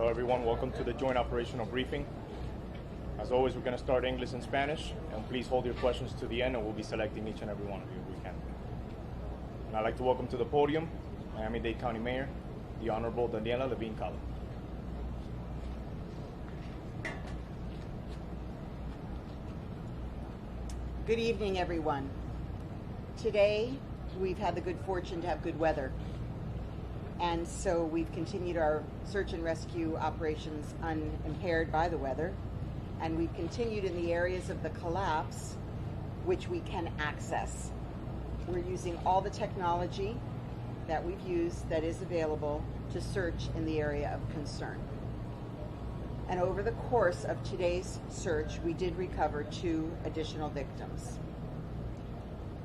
Hello everyone, welcome to the joint operational briefing. As always, we're going to start English and Spanish, and please hold your questions to the end, and we'll be selecting each and every one of you if we can. And I'd like to welcome to the podium Miami-Dade County Mayor, the Honorable Daniela Levine-Cala. Good evening, everyone. Today, we've had the good fortune to have good weather. And so we've continued our search and rescue operations unimpaired by the weather. And we've continued in the areas of the collapse which we can access. We're using all the technology that we've used that is available to search in the area of concern. And over the course of today's search, we did recover 2 additional victims.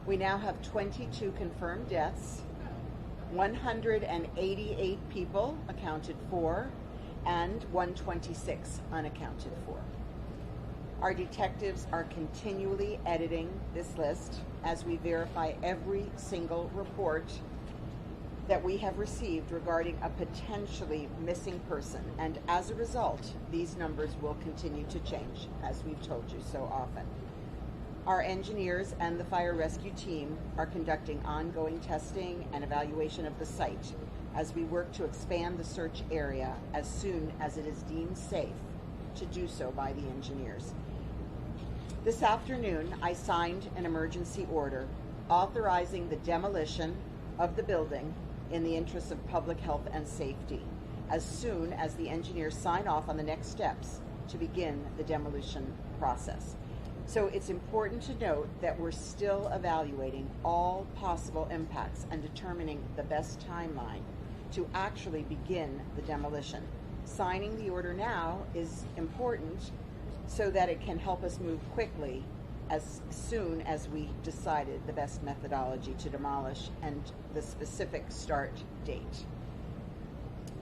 We now have 22 confirmed deaths, 188 people accounted for, and 126 unaccounted for. Our detectives are continually editing this list as we verify every single report that we have received regarding a potentially missing person, and as a result, these numbers will continue to change, as we've told you so often. Our engineers and the fire rescue team are conducting ongoing testing and evaluation of the site as we work to expand the search area as soon as it is deemed safe to do so by the engineers. This afternoon, I signed an emergency order authorizing the demolition of the building in the interest of public health and safety, as soon as the engineers sign off on the next steps to begin the demolition process. So it's important to note that we're still evaluating all possible impacts and determining the best timeline to actually begin the demolition. Signing the order now is important so that it can help us move quickly as soon as we decided the best methodology to demolish and the specific start date.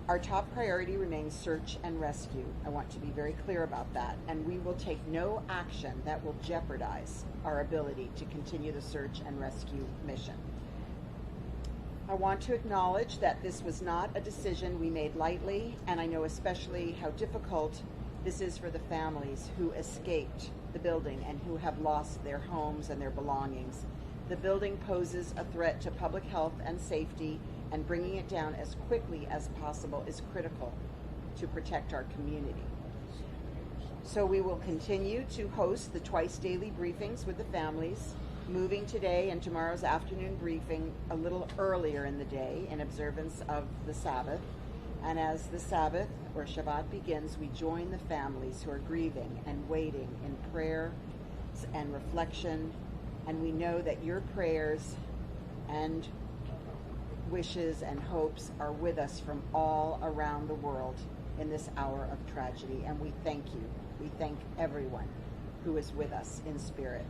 Our top priority remains search and rescue. I want to be very clear about that, and we will take no action that will jeopardize our ability to continue the search and rescue mission. I want to acknowledge that this was not a decision we made lightly, and I know especially how difficult this is for the families who escaped the building and who have lost their homes and their belongings. The building poses a threat to public health and safety, and bringing it down as quickly as possible is critical to protect our community. So we will continue to host the twice daily briefings with the families, moving today and tomorrow's afternoon briefing a little earlier in the day in observance of the Sabbath. And as the Sabbath or Shabbat begins, we join the families who are grieving and waiting in prayer and reflection. And we know that your prayers and wishes and hopes are with us from all around the world in this hour of tragedy. And we thank you. We thank everyone who is with us in spirit.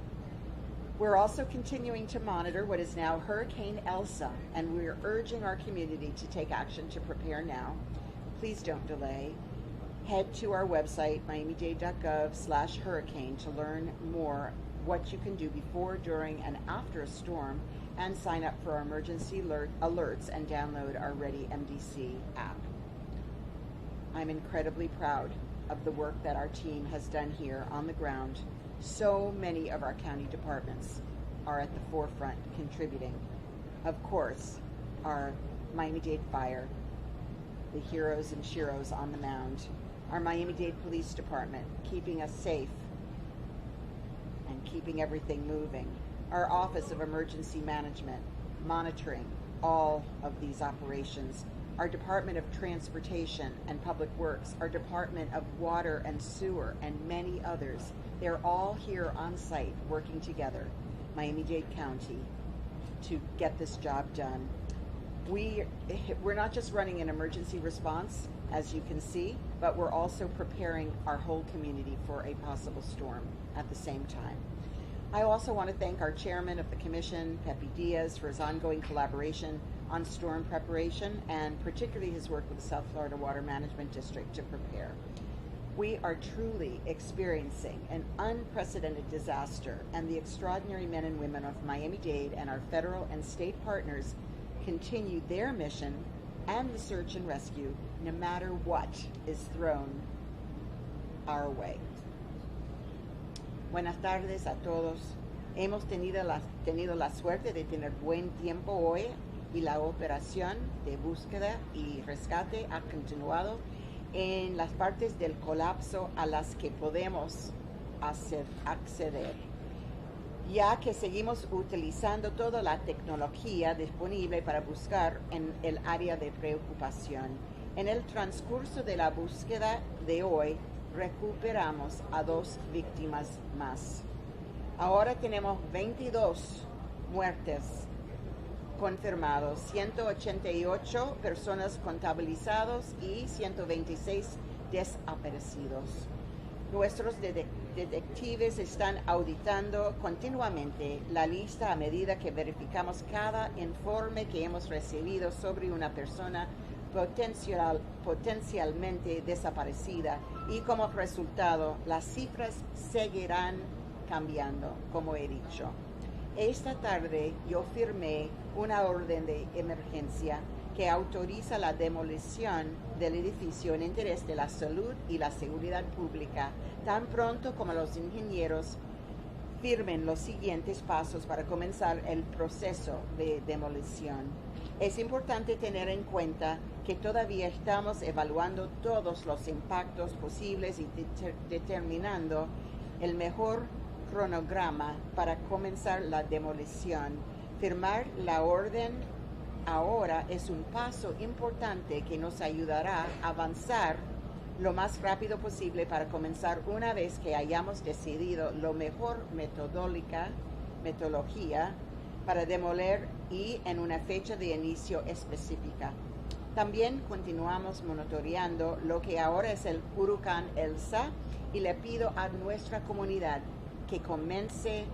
We're also continuing to monitor what is now Hurricane Elsa, and we're urging our community to take action to prepare now. Please don't delay. Head to our website, miamidade.gov/hurricane, to learn more what you can do before, during, and after a storm, and sign up for our emergency alerts and download our Ready MDC app. I'm incredibly proud of the work that our team has done here on the ground. So many of our county departments are at the forefront contributing. Of course, our Miami-Dade Fire, the heroes and sheroes on the mound, our Miami-Dade Police Department, keeping us safe and keeping everything moving, our Office of Emergency Management, monitoring all of these operations, our Department of Transportation and Public Works, our Department of Water and Sewer, and many others. They're all here on site working together, Miami-Dade County, to get this job done. We're not just running an emergency response, as you can see, but we're also preparing our whole community for a possible storm at the same time. I also want to thank our chairman of the commission, Pepe Diaz, for his ongoing collaboration on storm preparation, and particularly his work with the South Florida Water Management District to prepare. We are truly experiencing an unprecedented disaster, and the extraordinary men and women of Miami-Dade and our federal and state partners continue their mission and the search and rescue, no matter what is thrown our way. Buenas tardes a todos. Hemos tenido la suerte de tener buen tiempo hoy y la operación de búsqueda y rescate ha continuado en las partes del colapso a las que podemos acceder, ya que seguimos utilizando toda la tecnología disponible para buscar en el área de preocupación. En el transcurso de la búsqueda de hoy, recuperamos a 2 víctimas más. Ahora tenemos 22 muertes confirmados, 188 personas contabilizadas y 126 desaparecidos. Nuestros detectives están auditando continuamente la lista a medida que verificamos cada informe que hemos recibido sobre una persona potencialmente desaparecida, y como resultado las cifras seguirán cambiando, como he dicho. Esta tarde yo firmé una orden de emergencia que autoriza la demolición del edificio en interés de la salud y la seguridad pública, tan pronto como los ingenieros firmen los siguientes pasos para comenzar el proceso de demolición. Es importante tener en cuenta que todavía estamos evaluando todos los impactos posibles y determinando el mejor cronograma para comenzar la demolición. Firmar la orden ahora es un paso importante que nos ayudará a avanzar lo más rápido posible para comenzar una vez que hayamos decidido la mejor metodología para demoler y en una fecha de inicio específica. También continuamos monitoreando lo que ahora es el huracán Elsa y le pido a nuestra comunidad que comience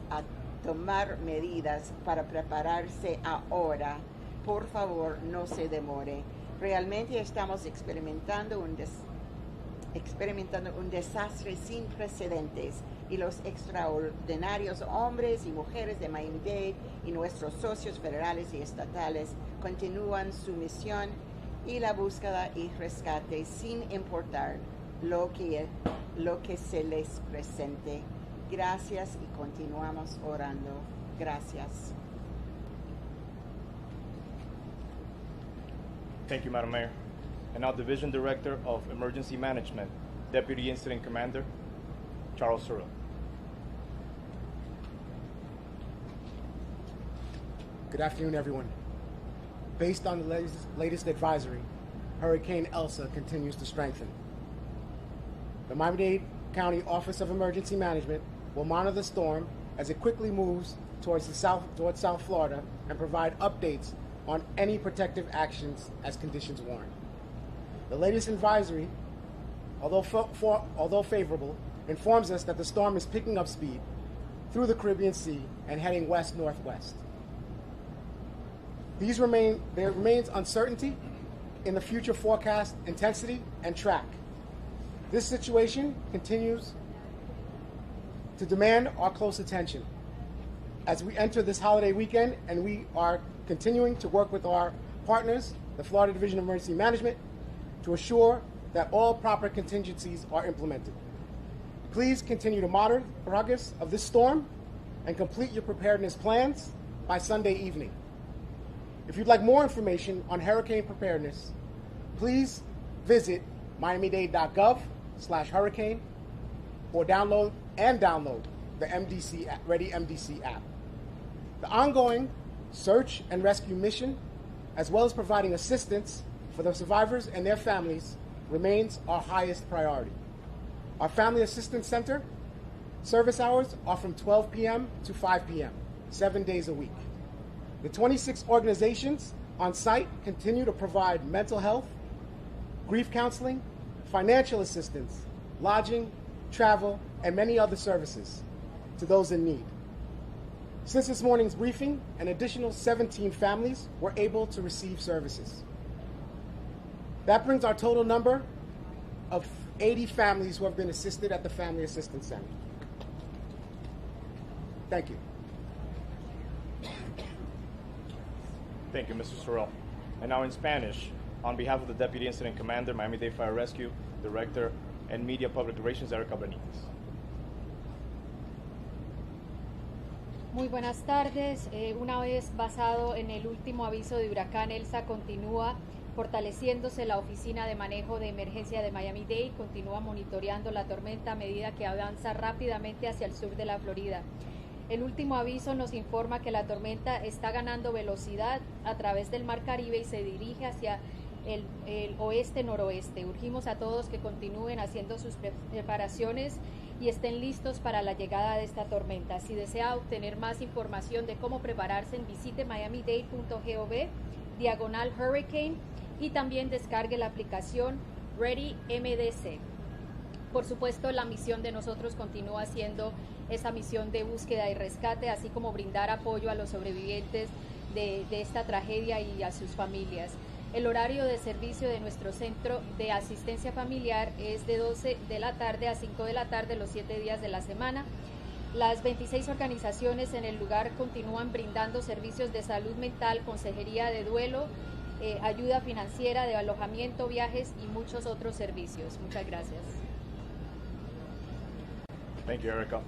a tomar medidas para prepararse ahora. Por favor, no se demore. Realmente estamos experimentando un desastre sin precedentes, y los extraordinarios hombres y mujeres de Miami-Dade y nuestros socios federales y estatales continúan su misión y la búsqueda y rescate sin importar lo que se les presente. Gracias y continuamos orando. Gracias. Thank you, Madam Mayor. And now Division Director of Emergency Management, Deputy Incident Commander, Charles Surrell. Good afternoon, everyone. Based on the latest advisory, Hurricane Elsa continues to strengthen. The Miami-Dade County Office of Emergency Management will monitor the storm as it quickly moves towards South Florida and provide updates on any protective actions as conditions warrant. The latest advisory, although favorable, informs us that the storm is picking up speed through the Caribbean Sea and heading west-northwest. There remains uncertainty in the future forecast intensity and track. This situation continues to demand our close attention as we enter this holiday weekend, and we are continuing to work with our partners, the Florida Division of Emergency Management, to assure that all proper contingencies are implemented. Please continue to monitor the progress of this storm and complete your preparedness plans by Sunday evening. If you'd like more information on hurricane preparedness, please visit miamidade.gov/hurricane or download the Ready MDC app. The ongoing search and rescue mission, as well as providing assistance for the survivors and their families, remains our highest priority. Our Family Assistance Center service hours are from 12 p.m. to 5 p.m., 7 days a week. The 26 organizations on site continue to provide mental health, grief counseling, financial assistance, lodging, travel, and many other services to those in need. Since this morning's briefing, an additional 17 families were able to receive services. That brings our total number of 80 families who have been assisted at the Family Assistance Center. Thank you. Thank you, Mr. Surrell. And now in Spanish, on behalf of the Deputy Incident Commander, Miami-Dade Fire Rescue, Director, and Media Public Relations, Erica Benitez. Muy buenas tardes. Una vez basado en el último aviso de huracán Elsa, continúa fortaleciéndose la Oficina de Manejo de Emergencia de Miami-Dade, continúa monitoreando la tormenta a medida que avanza rápidamente hacia el sur de la Florida. El último aviso nos informa que la tormenta está ganando velocidad a través del Mar Caribe y se dirige hacia el oeste-noroeste. Urgimos a todos que continúen haciendo sus preparaciones y estén listos para la llegada de esta tormenta. Si desea obtener más información de cómo prepararse, visite miamidade.gov/hurricane y también descargue la aplicación Ready MDC. Por supuesto, la misión de nosotros continúa siendo esa misión de búsqueda y rescate, así como brindar apoyo a los sobrevivientes de esta tragedia y a sus familias. El horario de servicio de nuestro centro de asistencia familiar es de 12 de la tarde a 5 de la tarde los 7 días de la semana. Las 26 organizaciones en el lugar continúan brindando servicios de salud mental, consejería de duelo, ayuda financiera, de alojamiento, viajes y muchos otros servicios. Muchas gracias. Thank you, Erica.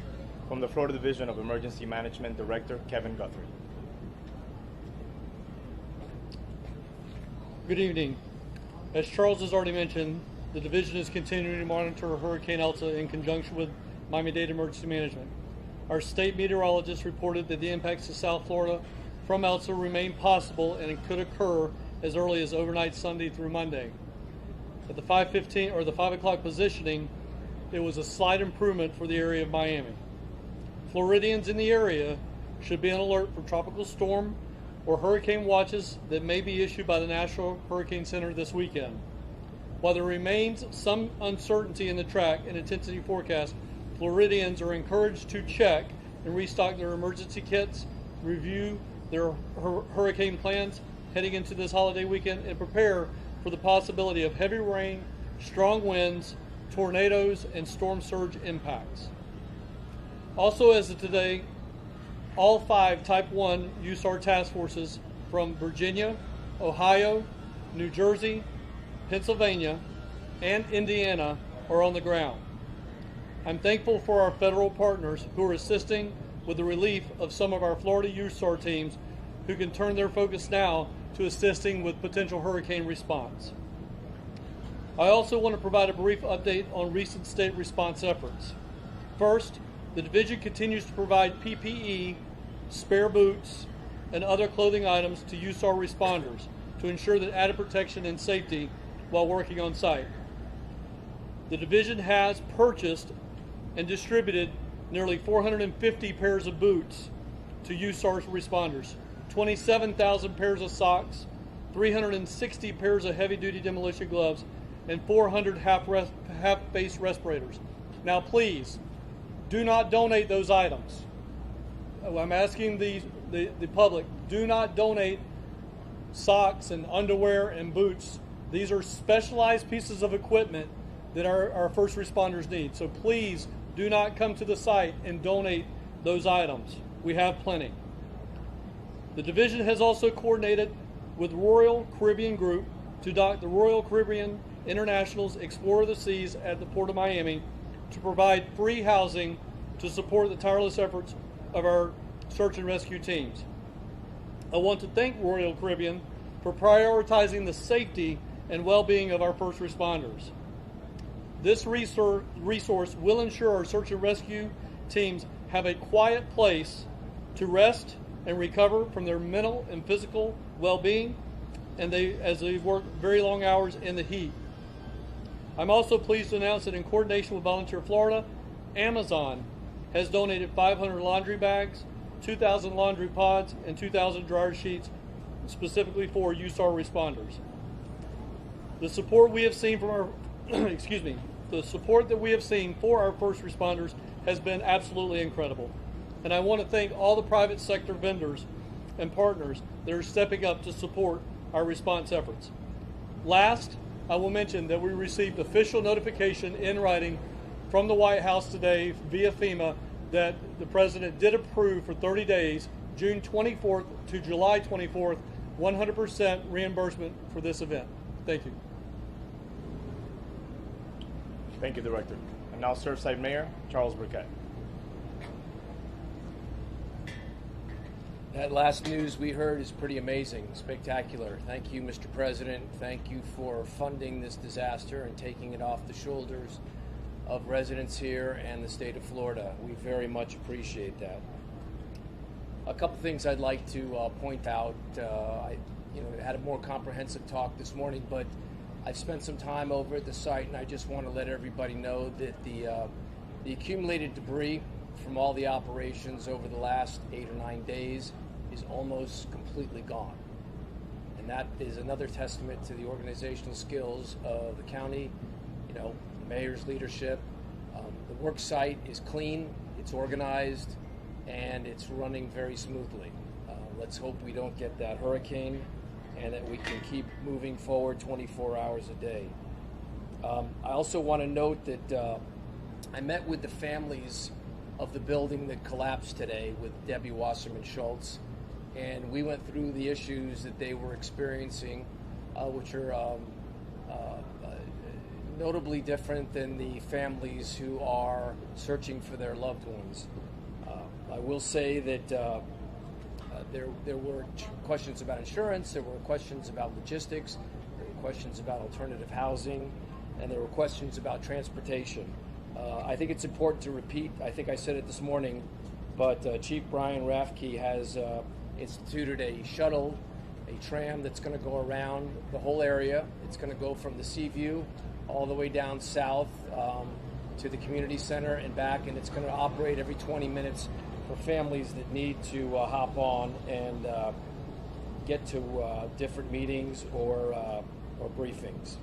From the Florida Division of Emergency Management, Director Kevin Guthrie. Good evening. As Charles has already mentioned, the division is continuing to monitor Hurricane Elsa in conjunction with Miami-Dade Emergency Management. Our state meteorologists reported that the impacts to South Florida from Elsa remain possible and it could occur as early as overnight Sunday through Monday. At the 5:15 or the 5 o'clock positioning, it was a slight improvement for the area of Miami. Floridians in the area should be on alert for tropical storm or hurricane watches that may be issued by the National Hurricane Center this weekend. While there remains some uncertainty in the track and intensity forecast, Floridians are encouraged to check and restock their emergency kits, review their hurricane plans heading into this holiday weekend, and prepare for the possibility of heavy rain, strong winds, tornadoes, and storm surge impacts. Also, as of today, all 5 Type 1 USAR task forces from Virginia, Ohio, New Jersey, Pennsylvania, and Indiana are on the ground. I'm thankful for our federal partners who are assisting with the relief of some of our Florida USAR teams who can turn their focus now to assisting with potential hurricane response. I also want to provide a brief update on recent state response efforts. First, the division continues to provide PPE, spare boots, and other clothing items to USAR responders to ensure that added protection and safety while working on site. The division has purchased and distributed nearly 450 pairs of boots to USAR responders, 27,000 pairs of socks, 360 pairs of heavy-duty demolition gloves, and 400 half-face respirators. Now please, do not donate those items. I'm asking the public, do not donate socks and underwear and boots. These are specialized pieces of equipment that our first responders need. So please do not come to the site and donate those items. We have plenty. The division has also coordinated with Royal Caribbean Group to dock the Royal Caribbean International's Explorer of the Seas at the Port of Miami to provide free housing to support the tireless efforts of our search and rescue teams. I want to thank Royal Caribbean for prioritizing the safety and well-being of our first responders. This resource will ensure our search and rescue teams have a quiet place to rest and recover from their mental and physical well-being, and as they work very long hours in the heat. I'm also pleased to announce that in coordination with Volunteer Florida, Amazon has donated 500 laundry bags, 2,000 laundry pods, and 2,000 dryer sheets specifically for USAR responders. The support we have seen from our the support that we have seen for our first responders has been absolutely incredible. And I want to thank all the private sector vendors and partners that are stepping up to support our response efforts. Last, I will mention that we received official notification in writing from the White House today via FEMA that the President did approve for 30 days, June 24th to July 24th, 100% reimbursement for this event. Thank you. Thank you, Director. And now Surfside Mayor Charles Burkett. That last news we heard is pretty amazing, spectacular. Thank you, Mr. President. Thank you for funding this disaster and taking it off the shoulders of residents here and the state of Florida. We very much appreciate that. A couple things I'd like to point out. I had a more comprehensive talk this morning, but I've spent some time over at the site, and I just want to let everybody know that the accumulated debris from all the operations over the last 8 or 9 days is almost completely gone. And that is another testament to the organizational skills of the county, the mayor's leadership. The work site is clean, it's organized, and it's running very smoothly. Let's hope we don't get that hurricane and that we can keep moving forward 24 hours a day. I also want to note that I met with the families of the building that collapsed today with Debbie Wasserman Schultz, and we went through the issues that they were experiencing, which are notably different than the families who are searching for their loved ones. I will say that there were questions about insurance, there were questions about logistics, there were questions about alternative housing, and there were questions about transportation. I think it's important to repeat, I think I said it this morning, but Chief Brian Rafke has instituted a shuttle, a tram that's going to go around the whole area. It's going to go from the Seaview all the way down south to the community center and back, and it's going to operate every 20 minutes for families that need to hop on and get to different meetings or briefings.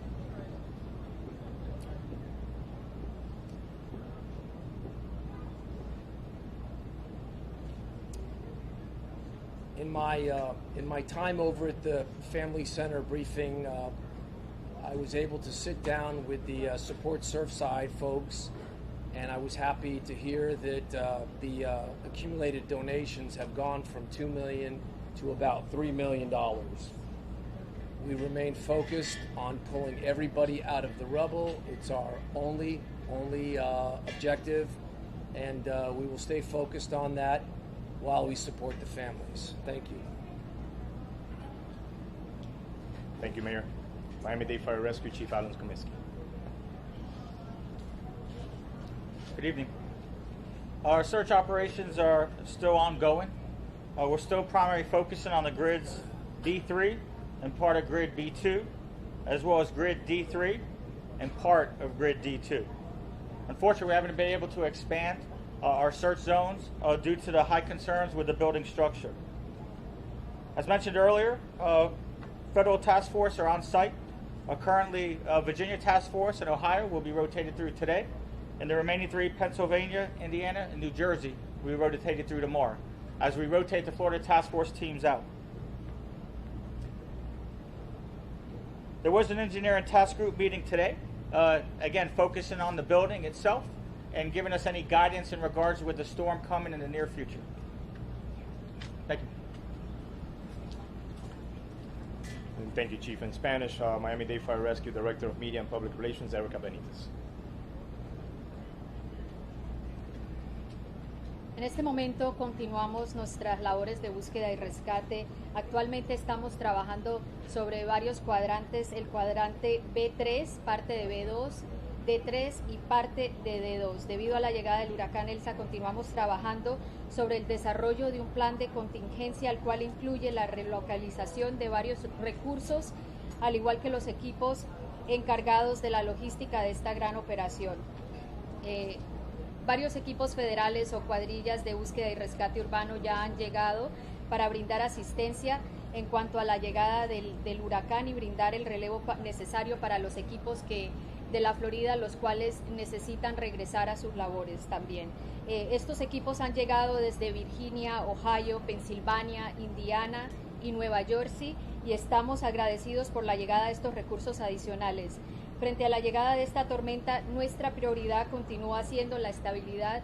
In my time over at the Family Center briefing, I was able to sit down with the Support Surfside folks, and I was happy to hear that the accumulated donations have gone from $2 million to about $3 million. We remain focused on pulling everybody out of the rubble. It's our only objective, and we will stay focused on that while we support the families. Thank you. Thank you, Mayor. Miami-Dade Fire Rescue Chief Alan Skomiski. Good evening. Our search operations are still ongoing. We're still primarily focusing on the grids D3 and part of grid B2, as well as grid D3 and part of grid D2. Unfortunately, we haven't been able to expand our search zones due to the high concerns with the building structure. As mentioned earlier, federal task force are on site. Currently, Virginia task force and Ohio will be rotated through today, and the remaining 3, Pennsylvania, Indiana, and New Jersey, will be rotated through tomorrow, as we rotate the Florida task force teams out. There was an engineering task group meeting today, again focusing on the building itself and giving us any guidance in regards with the storm coming in the near future. Thank you. And thank you, Chief. In Spanish, Miami-Dade Fire Rescue Director of Media and Public Relations, Erica Benitez. En este momento continuamos nuestras labores de búsqueda y rescate. Actualmente estamos trabajando sobre varios cuadrantes, el cuadrante B3, parte de B2, D3 y parte de D2. Debido a la llegada del huracán Elsa, continuamos trabajando sobre el desarrollo de un plan de contingencia, el cual incluye la relocalización de varios recursos, al igual que los equipos encargados de la logística de esta gran operación. Varios equipos federales o cuadrillas de búsqueda y rescate urbano ya han llegado para brindar asistencia en cuanto a la llegada del huracán y brindar el relevo necesario para los equipos de la Florida, los cuales necesitan regresar a sus labores también. Estos equipos han llegado desde Virginia, Ohio, Pensilvania, Indiana y Nueva Jersey, y estamos agradecidos por la llegada de estos recursos adicionales. Frente a la llegada de esta tormenta, nuestra prioridad continúa siendo la estabilidad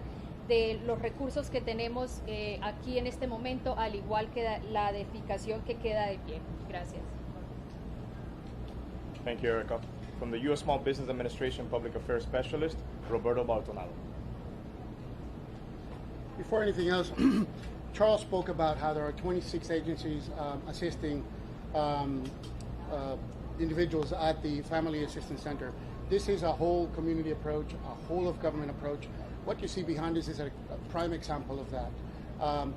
de los recursos que tenemos aquí en este momento, al igual que la edificación que queda de pie. Gracias. Thank you, Erica. From the U.S. Small Business Administration Public Affairs Specialist, Roberto Baltonado. Before anything else, Charles spoke about how there are 26 agencies assisting individuals at the Family Assistance Center. This is a whole community approach, a whole of government approach. What you see behind us is a prime example of that.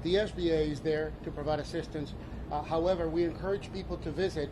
The SBA is there to provide assistance. However, we encourage people to visit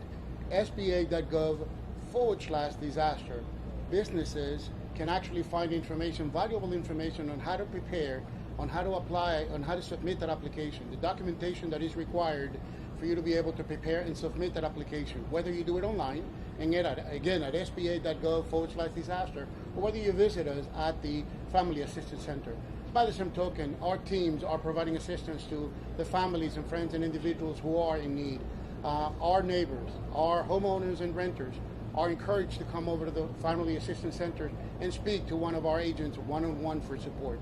sba.gov/disaster. Businesses can actually find information, valuable information on how to prepare, on how to apply, on how to submit that application, the documentation that is required for you to be able to prepare and submit that application, whether you do it online, and again at sba.gov/disaster, or whether you visit us at the Family Assistance Center. By the same token, our teams are providing assistance to the families and friends and individuals who are in need. Our neighbors, our homeowners and renters are encouraged to come over to the Family Assistance Center and speak to one of our agents one-on-one for support.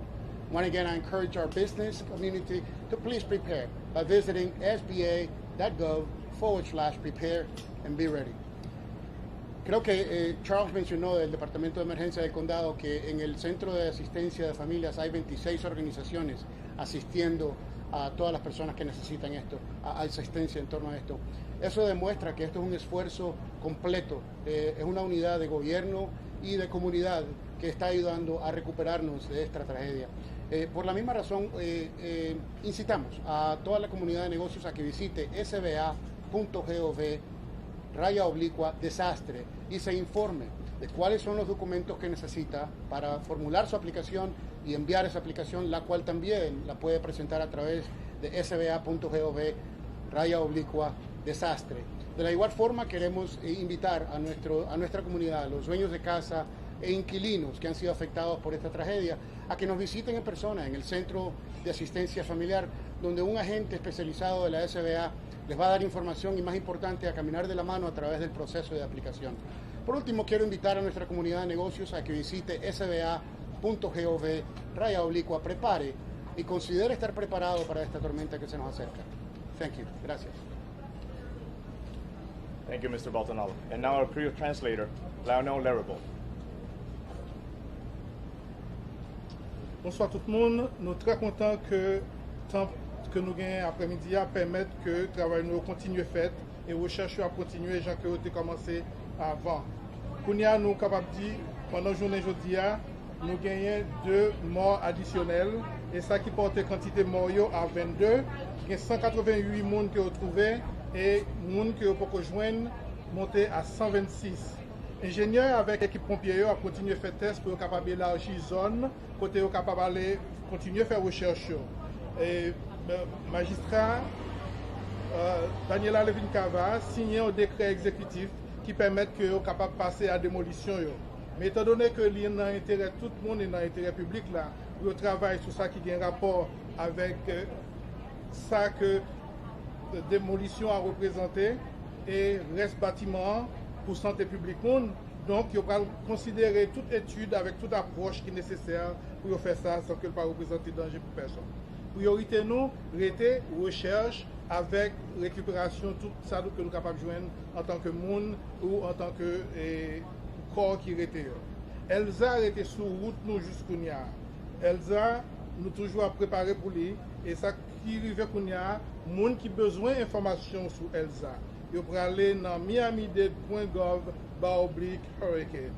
Once again, I encourage our business community to please prepare by visiting sba.gov/prepare and be ready. Creo que Charles mencionó del Departamento de Emergencia del Condado que en el Centro de Asistencia de Familias hay 26 organizaciones asistiendo a todas las personas que necesitan esto, asistencia en torno a esto. Eso demuestra que esto es un esfuerzo completo, es una unidad de gobierno y de comunidad que está ayudando a recuperarnos de esta tragedia. Por la misma razón, incitamos a toda la comunidad de negocios a que visite sba.gov/desastre y se informe de cuáles son los documentos que necesita para formular su aplicación y enviar esa aplicación, la cual también la puede presentar a través de sba.gov/desastre. De la igual forma, queremos invitar a nuestra comunidad, a los dueños de casa e inquilinos que han sido afectados por esta tragedia, a que nos visiten en persona en el Centro de Asistencia Familiar, donde un agente especializado de la SBA les va a dar información y, más importante, a caminar de la mano a través del proceso de aplicación. Por último, quiero invitar a nuestra comunidad de negocios a que visite sba.gov/prepare y considere estar preparado para esta tormenta que se nos acerca. Thank you. Gracias. Thank you, Mr. Baltonado. And now our Creole translator, Lionel Larrable. Bonsoir tout le monde. Nous sommes très contents que temps que nous gagnons après-midi à permettre que le travail nous continue fait et recherche à continuer gens que ont commencé avant. Kounia nous capable dire pendant la journée aujourd'hui nous gagnons 2 morts additionnels et ça qui porte quantité morts à 22. Il y a 188 personnes qui ont trouvé et les gens qui ont pas joindre monté à 126. Ingénieurs avec l'équipe pompier a continué à faire test pour être capable d'élargir la zone, côté capable d'aller continuer à faire recherche. Et magistrat Daniela Levin-Cava signé un décret exécutif qui permet que soient capable de passer à démolition. Mais étant donné que l'il y a dans l'intérêt tout le monde et dans l'intérêt public là, le travail sur ça qui a un rapport avec ça que démolition a représenté et reste bâtiment pour santé publique monde. Donc, il va considérer toute étude avec toute approche qui est nécessaire pour faire ça sans que ne pas représenter danger pour personne. Priorité nous, rester recherche avec récupération tout ça que nous sommes capables de joindre en tant que monde ou en tant que corps qui était. Elsa était sur route nous jusqu'au Nia. Elsa nous toujours préparé pour lui et ça qui arrive pour Nia, monde qui besoin d'informations sur Elsa. Vous pouvez aller dans miami-dade.gov/hurricane.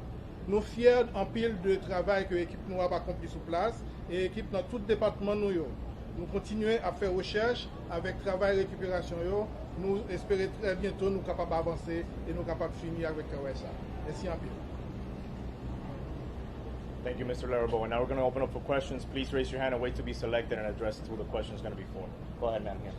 Nous sommes fiers en pile de travail que l'équipe nous a accompli sur place et l'équipe dans tout département nous. Nous continuons à faire recherche avec travail et récupération. Nous espérons très bientôt nous capables d'avancer et nous capables de finir avec ça. Merci en pile. Thank you, Mr. Larrable. And now we're going to open up for questions. Please raise your hand and wait to be selected and addressed who the question is going to be for. Go ahead, ma'am. Here.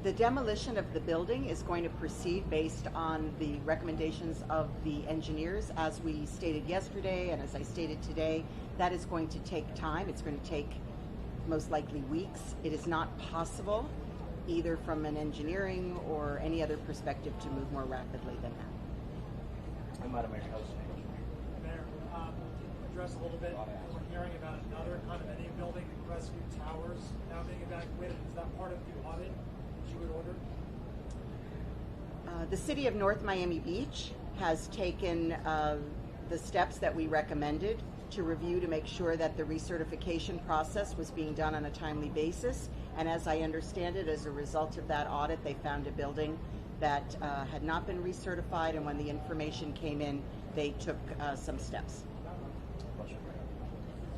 The demolition of the building is going to proceed based on the recommendations of the engineers. As we stated yesterday and as I stated today, that is going to take time. It's going to take most likely weeks. It is not possible either from an engineering or any other perspective to move more rapidly than that. Madam Mayor, Mayor, address a little bit. We're hearing about another condominium building, Rescue Towers, now being evacuated. Is that part of the audit that you would order? The city of North Miami Beach has taken the steps that we recommended to review to make sure that the recertification process was being done on a timely basis. And as I understand it, as a result of that audit, they found a building that had not been recertified, and when the information came in, they took some steps.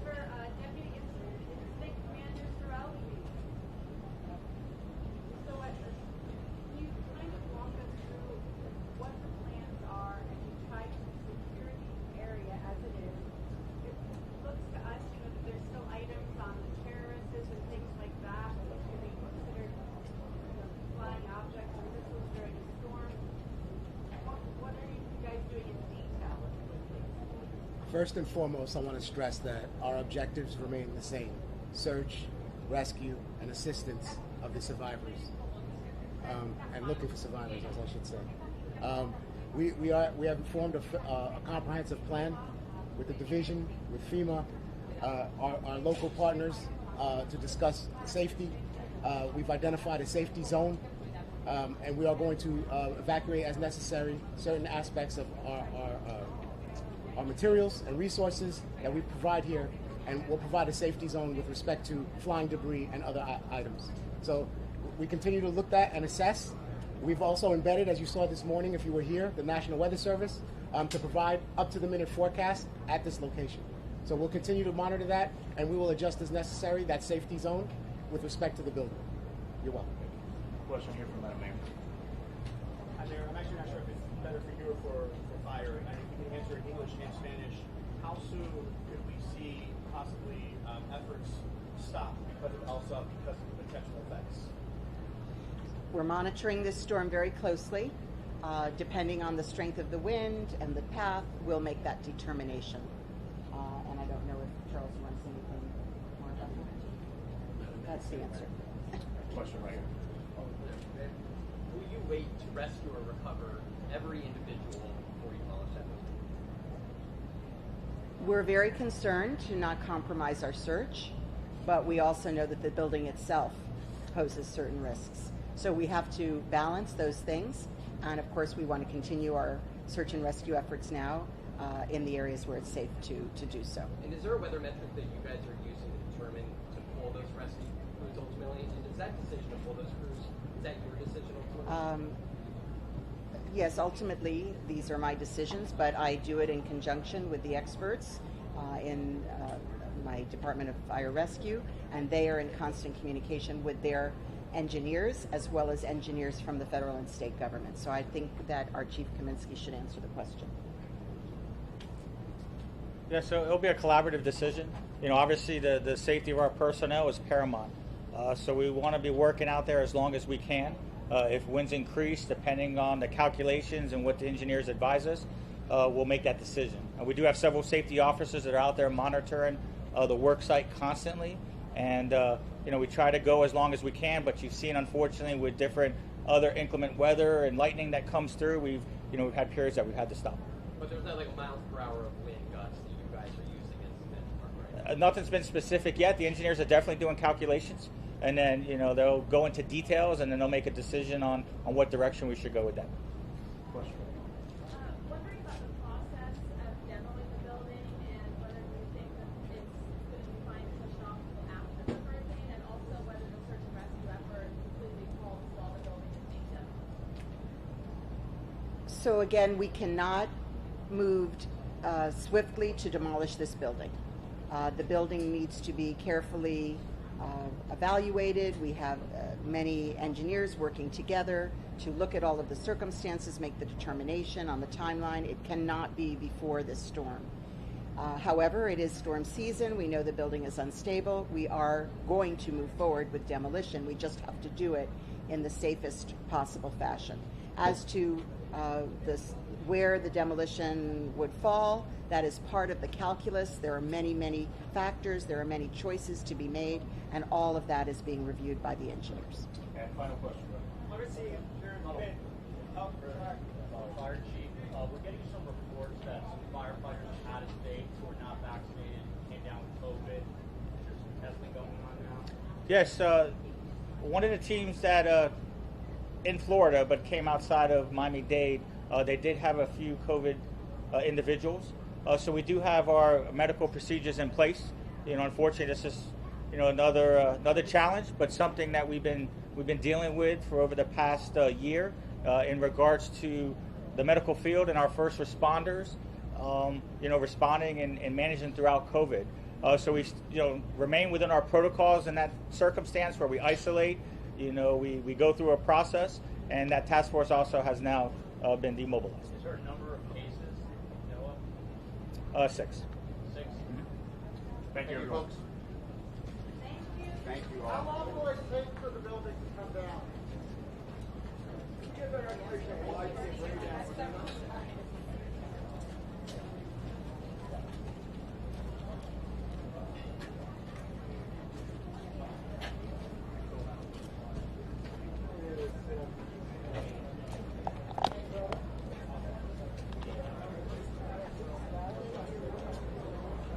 For Deputy Incident Commander throughout. So can you kind of walk us through what the plans are and you try to secure the area as it is? It looks to us, that there's still items on the terraces and things like that that can be considered flying objects or missiles during a storm. What are you guys doing in detail? First and foremost, I want to stress that our objectives remain the same: search, rescue, and assistance of the survivors, and looking for survivors, as I should say. We have formed a comprehensive plan with the division, with FEMA, our local partners, to discuss safety. We've identified a safety zone, and we are going to evacuate as necessary certain aspects of our materials and resources that we provide here, and we'll provide a safety zone with respect to flying debris and other items. So we continue to look at and assess. We've also embedded, as you saw this morning, if you were here, the National Weather Service to provide up-to-the-minute forecast at this location. So we'll continue to monitor that, and we will adjust as necessary that safety zone with respect to the building. You're welcome. Question here from Madam Mayor. Hi, Mayor. I'm actually not sure if it's better for you or for fire. And you can answer in English and Spanish. How soon could we see possibly efforts stop because of ELSA, because of the potential effects? We're monitoring this storm very closely. Depending on the strength of the wind and the path, we'll make that determination. And I don't know if Charles wants anything more about that. That's the answer. Question right here. Will you wait to rescue or recover every individual before you demolish that building? We're very concerned to not compromise our search, but we also know that the building itself poses certain risks. So we have to balance those things, and of course we want to continue our search and rescue efforts now in the areas where it's safe to do so. And is there a weather metric that you guys are using to determine to pull those rescue crews ultimately? And is that decision to pull those crews, is that your decision ultimately? Yes, ultimately these are my decisions, but I do it in conjunction with the experts in my Department of Fire Rescue, and they are in constant communication with their engineers as well as engineers from the federal and state government. So I think that our Chief Kaminsky should answer the question. Yeah, so it'll be a collaborative decision. Obviously the safety of our personnel is paramount. So we want to be working out there as long as we can. If winds increase, depending on the calculations and what the engineers advise us, we'll make that decision. We do have several safety officers that are out there monitoring the work site constantly. And, we try to go as long as we can, but you've seen, unfortunately, with different other inclement weather and lightning that comes through, we've had periods that we've had to stop. But there's not like a miles per hour of wind gusts that you guys are using as the benchmark, right? Nothing's been specific yet. The engineers are definitely doing calculations, and then, they'll go into details, and then they'll make a decision on what direction we should go with that. Question. Wondering about the process of demoing the building and whether you think that it's going to be fine to push off until after the hurricane, and also whether the search and rescue effort completely halts while the building is being demoed. So again, we cannot move swiftly to demolish this building. The building needs to be carefully evaluated. We have many engineers working together to look at all of the circumstances, make the determination on the timeline. It cannot be before this storm. However, it is storm season. We know the building is unstable. We are going to move forward with demolition. We just have to do it in the safest possible fashion. As to where the demolition would fall, that is part of the calculus. There are many, many factors. There are many choices to be made, and all of that is being reviewed by the engineers. And final question, brother. Let me see. There's been fire chief. We're getting some reports that some firefighters out of state who are not vaccinated came down with COVID. Is there some testing going on now? Yes, one of the teams that in Florida but came outside of Miami-Dade, they did have a few COVID individuals. So we do have our medical procedures in place. Unfortunately, this is another challenge, but something that we've been dealing with for over the past year in regards to the medical field and our first responders, responding and managing throughout COVID. So we, remain within our protocols in that circumstance where we isolate. We go through a process, and that task force also has now been demobilized. Is there a number of cases you know of? 6. 6. Mm-hmm. Thank you, folks. Thank you. How long will it take for the building to come down?